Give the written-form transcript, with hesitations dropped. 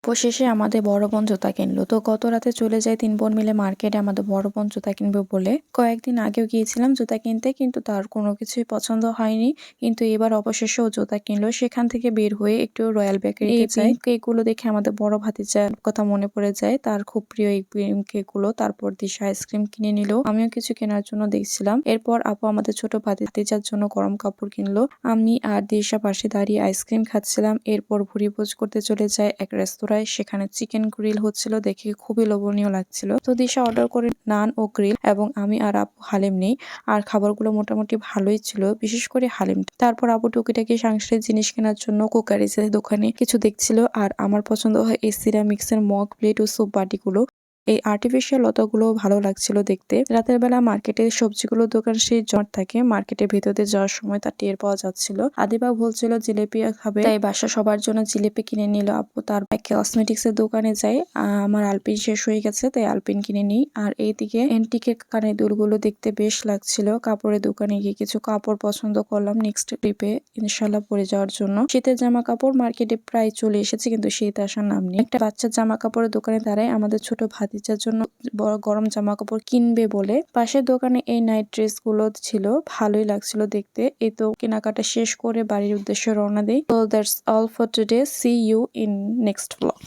অবশেষে আমাদের বড় বোন জুতা কিনলো। তো গত রাতে চলে যাই ৩ বোন মিলে মার্কেটে আমাদের বড় বোন জুতা কিনবে বলে। কয়েকদিন আগেও গিয়েছিলাম জুতা কিনতে, কিন্তু তার কোনো কিছুই পছন্দ হয়নি। কিন্তু এবার অবশেষে ও জুতা কিনলো। সেখান থেকে বের হয়ে একটু রয়্যাল বেকারিতে যাই। কেক গুলো দেখে আমাদের বড় ভাতিজার কথা মনে পড়ে যায়, তার খুব প্রিয় এই কেক গুলো। তারপর দিশা আইসক্রিম কিনে নিল, আমিও কিছু কেনার জন্য দেখছিলাম। এরপর আপু আমাদের ছোট ভাতিজার জন্য গরম কাপড় কিনলো। আমি আর দিশা পাশে দাঁড়িয়ে আইসক্রিম খাচ্ছিলাম। এরপর ভুড়ি ভোজ করতে চলে যায় এক রেস্তোরাঁয়। সেখানে চিকেন গ্রিল হচ্ছিল, দেখে খুবই লোভনীয় লাগছিল। তো দিশা অর্ডার করে নান ও গ্রিল, এবং আমি আর আপু হালিম নেই। আর খাবারগুলো মোটামুটি ভালোই ছিল, বিশেষ করে হালিম। তারপর আপু টুকিটাকি সাংসারিক জিনিস কেনার জন্য কুকারিজের দোকানে কিছু দেখছিল। আর আমার পছন্দ হয় এই সিরামিক্সের মগ, প্লেট ও সুপ বাটিগুলো। এই আর্টিফিশিয়াল লতাগুলো ভালো লাগছিল দেখতে। রাতের বেলা মার্কেটে সবজিগুলোর দোকান সেই জট থাকে, মার্কেটের ভেতরে যাওয়ার সময় তা টের পাওয়া যাচ্ছিল। আদিবা বলছিল জিলেপি খাবে, তাই বাসা সবার জন্য জিলেপি কিনে নিল আপু। তার কসমেটিক্স এর দোকানে যাই, আমার আলপিন শেষ হয়ে গেছে, তাই আলপিন কিনে নিই। আর এইদিকে এন্টিকের কানের দুলগুলো দেখতে বেশ লাগছিল। কাপড়ের দোকানে গিয়ে কিছু কাপড় পছন্দ করলাম নেক্সট ট্রিপে ইনশাল্লাহ পরে যাওয়ার জন্য। শীতের জামা কাপড় মার্কেটে প্রায় চলে এসেছে, কিন্তু শীত আসার নাম নেই। একটা বাচ্চার জামা কাপড়ের দোকানে দাঁড়ায় আমাদের ছোট ভাতিজার জন্য বড় গরম জামা কাপড় কিনবে বলে। পাশের দোকানে এই নাইট ড্রেস গুলো ছিল, ভালোই লাগছিল দেখতে। এই তো কেনাকাটা শেষ করে বাড়ির উদ্দেশ্যে রওনা দেই। So that's all for today. See you in next vlog.